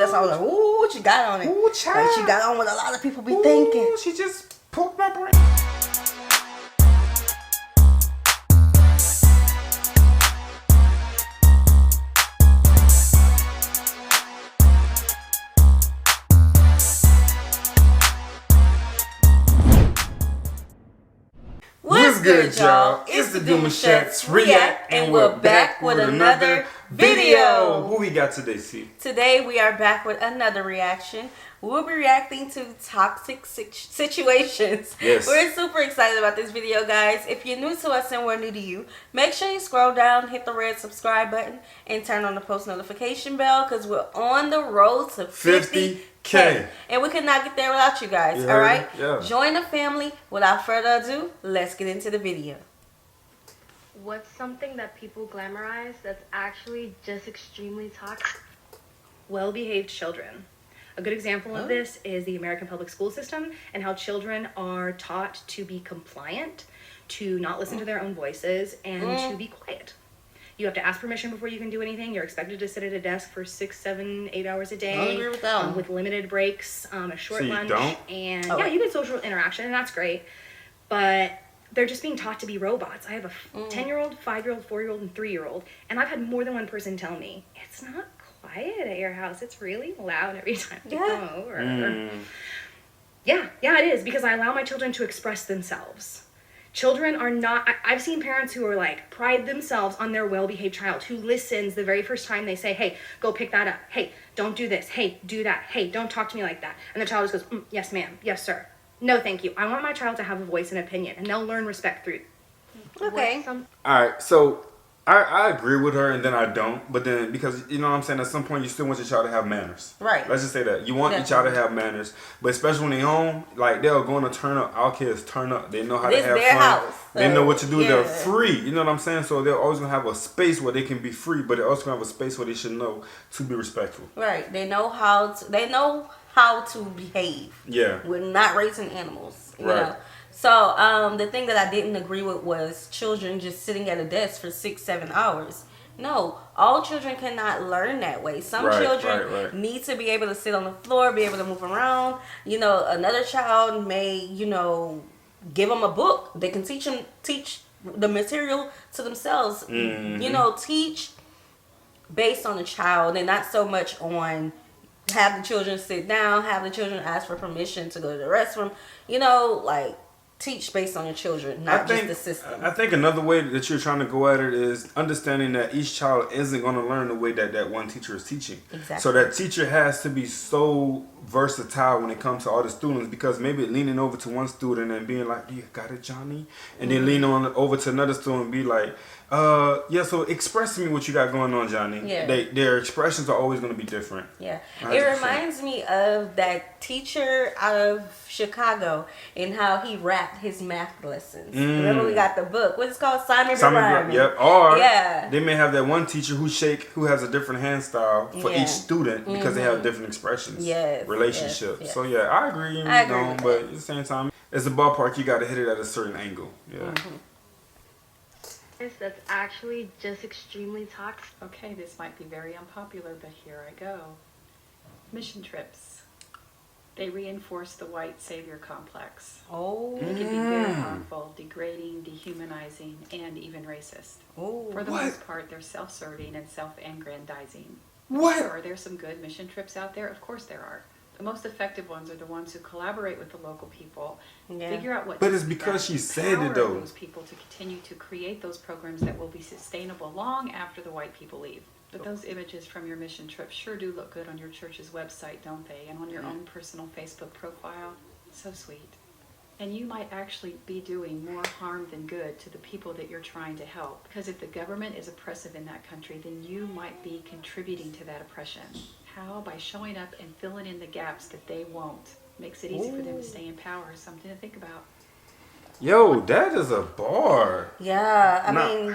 That's all like, ooh, she got on it. Ooh, child. Like she got on what a lot of people be thinking. She just poked my brain. What's good, y'all? It's the Demouchets React, and we're back with another video. Who we got today, C? Today we are back with another reaction. We'll be reacting to toxic situations. Yes. We're super excited about this video, guys. If you're new to us and we're new to you, make sure you scroll down, hit the red subscribe button, and turn on the post notification bell because we're on the road to 50K. And we could not get there without you guys, Yeah, all right? yeah. Join the family. Without further ado, let's get into the video. What's something that people glamorize that's actually just extremely toxic? Well-behaved children. A good example of this is the American public school system and how children are taught to be compliant, to not listen to their own voices, and to be quiet. You have to ask permission before you can do anything. You're expected to sit at a desk for 6, 7, 8 hours a day. I agree with that one. With limited breaks, a short So you lunch. don't? And Oh. yeah, you get social interaction, and that's great. But they're just being taught to be robots. I have a 10-year-old, 5-year-old, 4-year-old, and 3-year-old. And I've had more than one person tell me, it's not quiet at your house. It's really loud every time you come over. Yeah, it is, because I allow my children to express themselves. Children are not, I've seen parents who are like, pride themselves on their well-behaved child who listens the very first time they say, hey, go pick that up. Hey, don't do this. Hey, do that. Hey, don't talk to me like that. And the child just goes, yes, ma'am. Yes, sir. No, thank you. I want my child to have a voice and opinion, and they'll learn respect through. Okay. Alright, so I agree with her and then I don't. But then, because, you know what I'm saying, at some point you still want your child to have manners. Right. Let's just say that. You want your child to have manners. But especially when they're home, like, they're going to turn up. Our kids turn up. They know how This to have their fun. house, They know what to do. yeah. They're free. You know what I'm saying? So they're always going to have a space where they can be free. But they're also going to have a space where they should know to be respectful. Right. They know how to behave. Yeah. We're not raising animals. You Right. know? So the thing that I didn't agree with was children just sitting at a desk for 6, 7 hours. No, all children cannot learn that way. Some children need to be able to sit on the floor, be able to move around. You know, another child may, give them a book. They can teach the material to themselves. Teach based on the child and not so much on have the children sit down, have the children ask for permission to go to the restroom. Teach based on your children, not just the system. I think another way that you're trying to go at it is understanding that each child isn't going to learn the way that one teacher is teaching. Exactly. So that teacher has to be so versatile when it comes to all the students, because maybe leaning over to one student and being like, you got it, Johnny? And then lean over to another student and be like, so express to me what you got going on, Johnny. Yeah. Their expressions are always going to be different. Yeah. 100%. It reminds me of that teacher out of Chicago and how he rapped his math lessons. Remember we got the book. What's it called? Simon Rhyme. Yep. Or yeah. they may have that one teacher who has a different hand style for each student because they have different expressions. Yes. Relationships. Yes. So yeah, I agree. I agree with but that. at the same time, it's a ballpark. You got to hit it at a certain angle. Yeah. That's actually just extremely toxic. Okay, this might be very unpopular, but here I go. Mission trips. They reinforce the white savior complex. Oh. They can be very harmful, degrading, dehumanizing, and even racist. Oh. For the most part, they're self-serving and self-aggrandizing. What? Are there some good mission trips out there? Of course there are. The most effective ones are the ones who collaborate with the local people, figure out what. But it's because she said it, empower though. Those people to continue to create those programs that will be sustainable long after the white people leave. But those images from your mission trip sure do look good on your church's website, don't they? And on your own personal Facebook profile. So sweet. And you might actually be doing more harm than good to the people that you're trying to help. Because if the government is oppressive in that country, then you might be contributing to that oppression. How? By showing up and filling in the gaps that they won't. Makes it easy for them to stay in power. Something to think about. Yo, that is a bar. Yeah, I mean,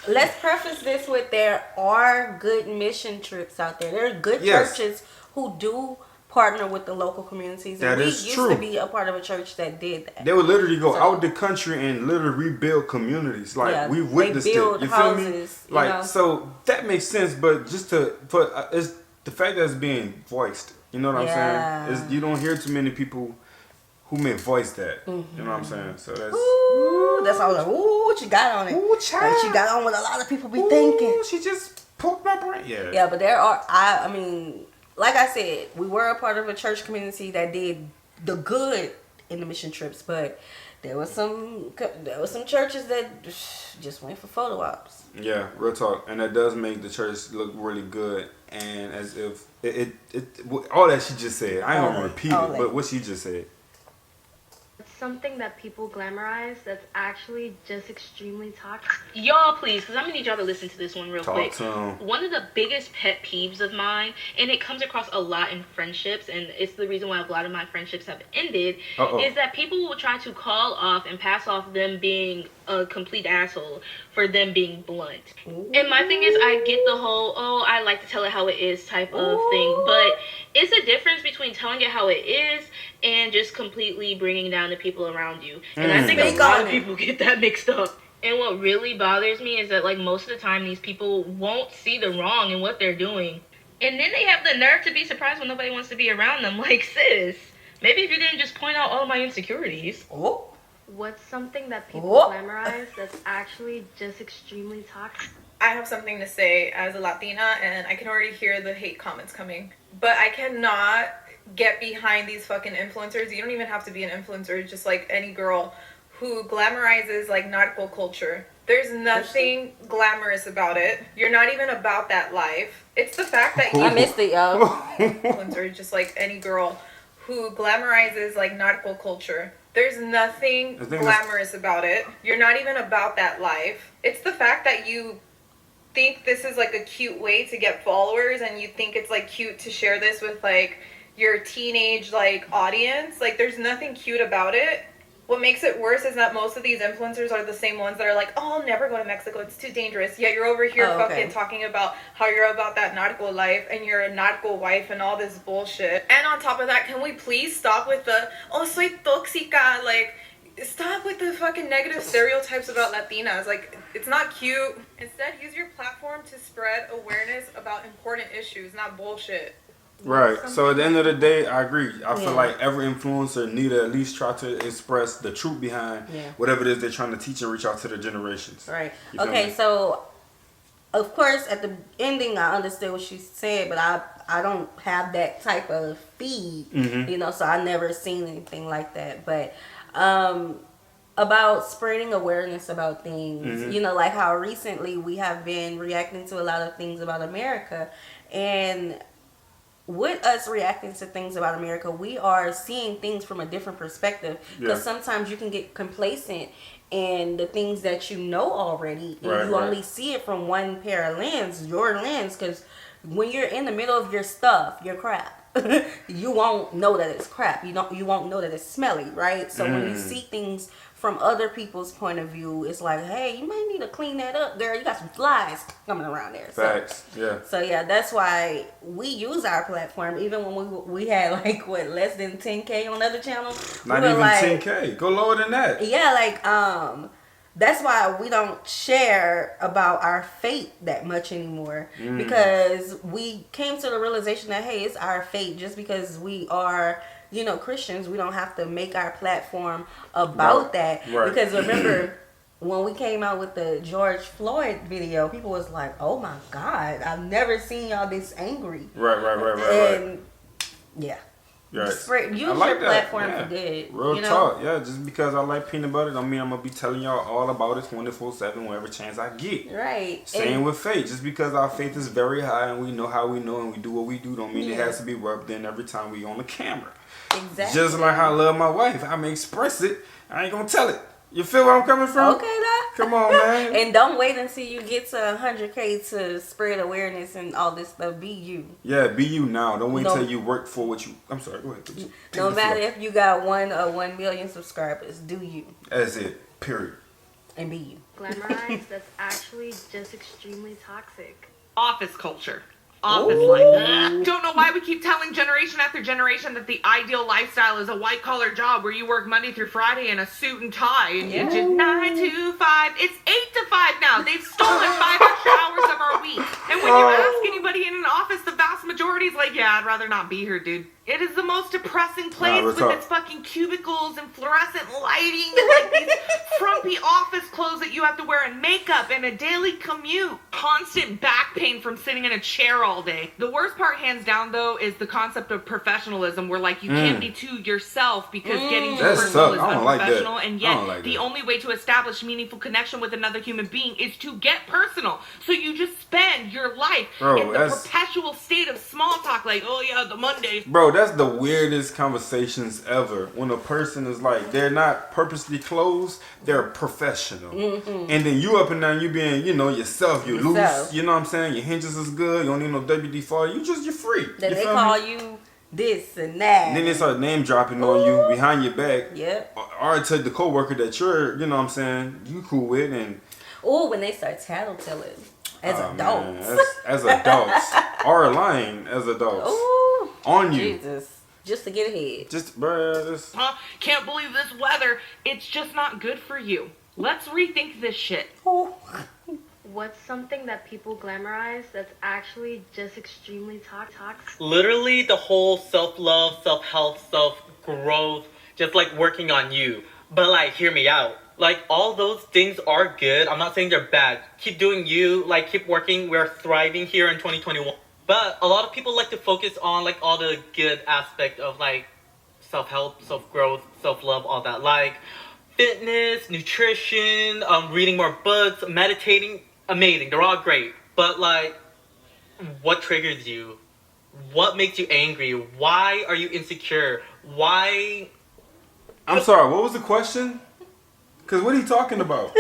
let's preface this with there are good mission trips out there. There are good churches who do partner with the local communities. That and we is used true. to be a part of a church that did that. They would literally go out the country and literally rebuild communities. Like we witnessed it. You feel me? Houses, Like so that makes sense. But just the fact that it's being voiced. You know what I'm saying? You don't hear too many people who may voice that. You know what I'm saying? So that's... Ooh, that's all like, ooh, what you got on it? Ooh, child. Like she got on what a lot of people be thinking. She just poked my brain. Yeah. Yeah, but there are, I mean, like I said, we were a part of a church community that did the good in the mission trips, but there was some churches that just went for photo ops. Yeah, real talk. And that does make the church look really good. And as if it all that she just said, I ain't gonna repeat it, but what she just said. It's something that people glamorize that's actually just extremely toxic. Y'all, please, because I'm going to need y'all to listen to this one real quick. To 'em. One of the biggest pet peeves of mine, and it comes across a lot in friendships, and it's the reason why a lot of my friendships have ended, is that people will try to call off and pass off them being a complete asshole for them being blunt. Ooh. And my thing is, I get the whole, I like to tell it how it is type of thing, but it's a difference between telling it how it is and just completely bringing down the people around you. And I think a lot of people get that mixed up. And what really bothers me is that, like, most of the time these people won't see the wrong in what they're doing. And then they have the nerve to be surprised when nobody wants to be around them. Like, sis, maybe if you didn't just point out all of my insecurities. What's something that people glamorize that's actually just extremely toxic? I have something to say as a Latina, and I can already hear the hate comments coming. But I cannot get behind these fucking influencers. You don't even have to be an influencer, just like any girl who glamorizes like nautical culture. There's nothing glamorous about it. You're not even about that life. It's the fact that I missed it, y'all. Influencer, just like any girl who glamorizes like nautical culture. There's nothing glamorous about it. You're not even about that life. It's the fact that you think this is like a cute way to get followers, and you think it's like cute to share this with like your teenage like audience. Like, there's nothing cute about it. What makes it worse is that most of these influencers are the same ones that are like, oh, I'll never go to Mexico, it's too dangerous. Yet you're over here fucking talking about how you're about that nautical life and you're a nautical wife and all this bullshit. And on top of that, can we please stop with the, soy tóxica, like, stop with the fucking negative stereotypes about Latinas. Like, it's not cute. Instead, use your platform to spread awareness about important issues, not bullshit. Right. So at the end of the day, I agree. I feel like every influencer need to at least try to express the truth behind whatever it is they're trying to teach and reach out to the generations. Right. Okay, so of course at the ending I understood what she said, but I don't have that type of feed, you know, so I never seen anything like that. But about spreading awareness about things, you know, like how recently we have been reacting to a lot of things about America, and with us reacting to things about America, we are seeing things from a different perspective. Because sometimes you can get complacent in the things that you know already, and you only see it from one pair of lens, your lens. Because when you're in the middle of your stuff, your crap, you won't know that it's crap. You won't know that it's smelly, right? So when you see things from other people's point of view, it's like, hey, you might need to clean that up, girl. You got some flies coming around there. Facts. So yeah, that's why we use our platform, even when we had like less than 10K on other channels. Not even like, 10K. Go lower than that. Yeah, like that's why we don't share about our fate that much anymore, because we came to the realization that, hey, it's our fate. Just because we are, you know, Christians, we don't have to make our platform about that. Because remember, when we came out with the George Floyd video, people was like, oh my God, I've never seen y'all this angry. And yeah. Use your platform for good. Real talk. Yeah, just because I like peanut butter don't mean I'm going to be telling y'all all about it 24/7 whenever chance I get. Right. Same with faith. Just because our faith is very high and we know how we know and we do what we do don't mean it has to be rubbed in every time we on the camera. Exactly. Just like how I love my wife. I may express it. I ain't going to tell it. You feel where I'm coming from? Okay, now. Come on, man. And don't wait until you get to 100K to spread awareness and all this stuff. Be you. Yeah, be you now. Don't wait till you work for what you... I'm sorry, go ahead. No matter if you got 1 or 1 million subscribers, do you. That's it. Period. And be you. Glamorize that's actually just extremely toxic. Office culture. Office life. Don't know why we keep telling generation after generation that the ideal lifestyle is a white collar job where you work Monday through Friday in a suit and tie and you just 9 to 5. It's 8 to 5 now. They've stolen 5 extra hours of our week. And when you ask anybody everybody in an office, the vast majority is like, yeah, I'd rather not be here, dude. It is the most depressing place with its fucking cubicles and fluorescent lighting and like these frumpy office clothes that you have to wear and makeup and a daily commute. Constant back pain from sitting in a chair all day. The worst part, hands down, though, is the concept of professionalism where like you can't be too yourself because getting too personal is unprofessional, and yet the only way to establish meaningful connection with another human being is to get personal. So you just spend your life in the perpetual state of small talk, like, oh yeah, the Monday. Bro, that's the weirdest conversations ever. When a person is like, they're not purposely closed, they're professional. And then you up and down, you being, you know, yourself, you're loose, you know what I'm saying? Your hinges is good, you don't need no WD-40, you're free. Then they call you this and that. And then they start name dropping on you behind your back. Yep. Or to the coworker that you're, you know what I'm saying, you cool with. And when they start tattletelling as adults. Man, as adults. Or lying as adults. Ooh, on you. Jesus. Just to get ahead. Can't believe this weather. It's just not good for you. Let's rethink this shit. What's something that people glamorize that's actually just extremely toxic? Literally the whole self-love, self-help, self-growth, just like working on you. But like, hear me out. Like, all those things are good. I'm not saying they're bad. Keep doing you, like, keep working. We're thriving here in 2021. But a lot of people like to focus on, like, all the good aspect of, like, self-help, self-growth, self-love, all that. Like, fitness, nutrition, reading more books, meditating. Amazing. They're all great. But, like, what triggers you? What makes you angry? Why are you insecure? Why... I'm sorry, what was the question? Because what are you talking about?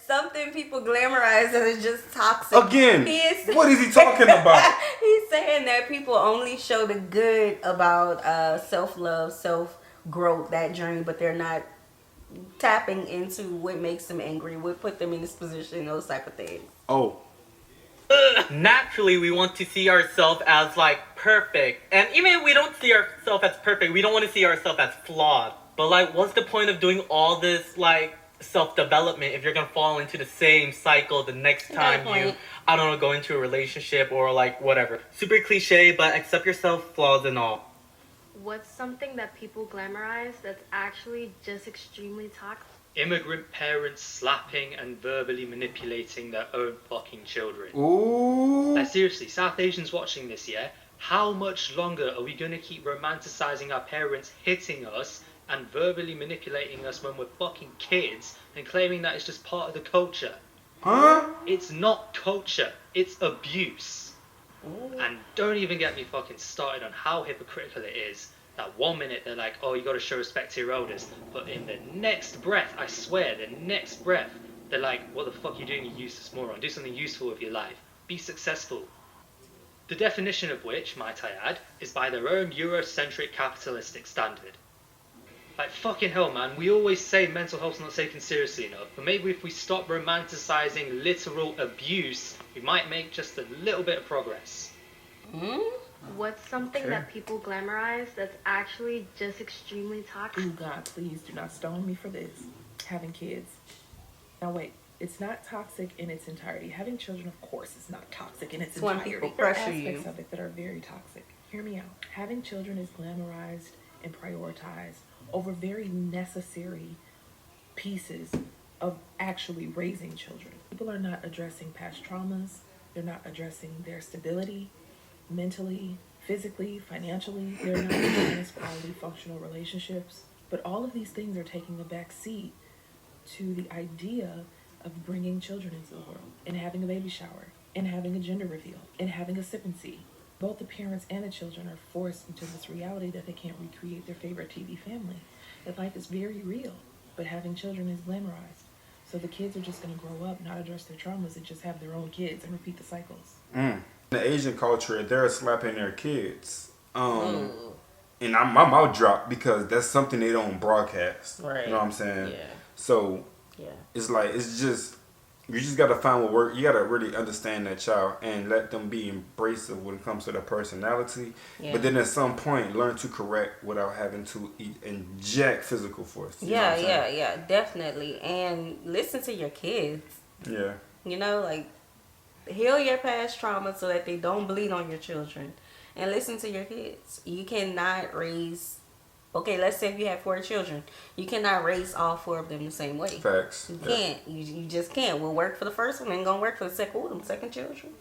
Something people glamorize that is just toxic. Again, what is he talking about? He's saying that people only show the good about self-love, self-growth, that journey, but they're not tapping into what makes them angry, what put them in this position, those type of things. Naturally, we want to see ourselves as, like, perfect. And even if we don't see ourselves as perfect, we don't want to see ourselves as flawed. But, like, what's the point of doing all this, like, self-development if you're gonna fall into the same cycle the next time you, I don't know, go into a relationship or, like, whatever. Super cliche, but accept yourself, flaws and all. What's something that people glamorize that's actually just extremely toxic? Immigrant parents slapping and verbally manipulating their own fucking children. Ooh. Like, seriously, South Asians watching this, yeah? How much longer are we gonna keep romanticizing our parents hitting us and verbally manipulating us when we're fucking kids and claiming that it's just part of the culture? Huh? It's not culture, it's abuse. Ooh. And don't even get me fucking started on how hypocritical it is that 1 minute they're like, oh, you gotta show respect to your elders, but in the next breath, I swear, the next breath, they're like, what the fuck are you doing, you useless moron? Do something useful with your life. Be successful. The definition of which, might I add, is by their own Eurocentric capitalistic standard. Like, fucking hell, man, we always say mental health's not taken seriously enough, but maybe if we stop romanticizing literal abuse, we might make just a little bit of progress. What's something that people glamorize that's actually just extremely toxic? Oh God, please do not stone me for this. Having kids. Now wait, it's not toxic in its entirety. Having children, of course, is not toxic in its entirety. When people pressure there are aspects you of it that are very toxic. Hear me out. Having children is glamorized and prioritized over very necessary pieces of actually raising children. People are not addressing past traumas. They're not addressing their stability, mentally, physically, financially. They're not in quality, functional relationships. But all of these things are taking a back seat to the idea of bringing children into the world and having a baby shower and having a gender reveal and having a sip and see. Both the parents and the children are forced into this reality that they can't recreate their favorite TV family. That life is very real, but having children is glamorized. So the kids are just going to grow up, not address their traumas, and just have their own kids and repeat the cycles. In the Asian culture, they're slapping their kids. And my mouth dropped because that's something they don't broadcast. Right. You know what I'm saying? Yeah. So it's like, you just got to find what work. You got to really understand that child and let them be embracive when it comes to their personality. Yeah. But then at some point, learn to correct without having to inject physical force. Yeah, definitely. And listen to your kids. Yeah. You know, like, Heal your past trauma so that they don't bleed on your children. And listen to your kids. You cannot raise... Okay, let's say if you have 4 children. You cannot raise all 4 of them the same way. Facts. You can't. You just can't. What work for the first one ain't gonna work for the second. Them second children.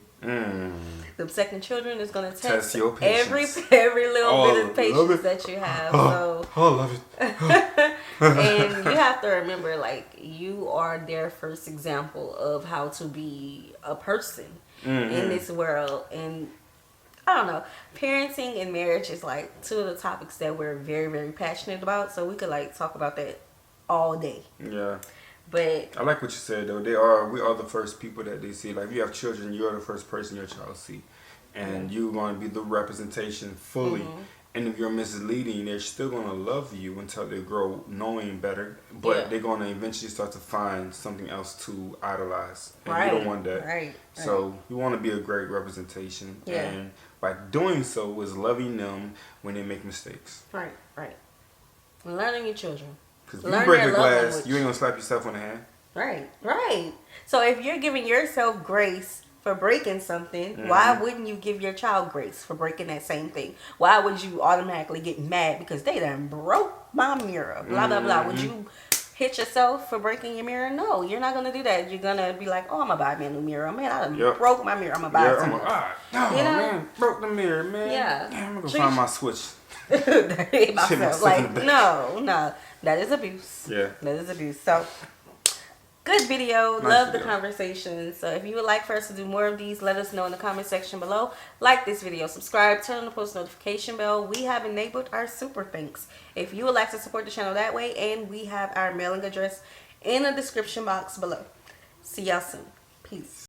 The second children is gonna test your patience. every little bit of patience that you have. So I love it. and you have to remember, like, you are their first example of how to be a person in this world. And I don't know, parenting and marriage is like 2 of the topics that we're very, very passionate about. So we could like talk about that all day. Yeah. But I like what you said though. We are the first people that they see. Like if you have children, you are the first person your child see, and you're going to be the representation fully. And if you're misleading, they're still going to love you until they grow knowing better. But they're going to eventually start to find something else to idolize, and you don't want that. So you want to be a great representation, and by doing so is loving them when they make mistakes. Right. Learning your children. Because if you break a glass, you ain't gonna slap yourself on the hand. Right. So if you're giving yourself grace for breaking something, why wouldn't you give your child grace for breaking that same thing? Why would you automatically get mad because they done broke my mirror? Blah, blah, blah. Would you hit yourself for breaking your mirror? No, you're not gonna do that. You're gonna be like, oh, I'm gonna buy me a new mirror. Man, I done broke my mirror. I'm gonna buy some. Man, broke the mirror, man. Yeah. I'm gonna find my switch. Myself. Like, no. That is abuse. Yeah. That is abuse. So, good video. Love the conversation. So, if you would like for us to do more of these, let us know in the comment section below. Like this video. Subscribe. Turn on the post notification bell. We have enabled our super thanks. If you would like to support the channel that way, and we have our mailing address in the description box below. See y'all soon. Peace.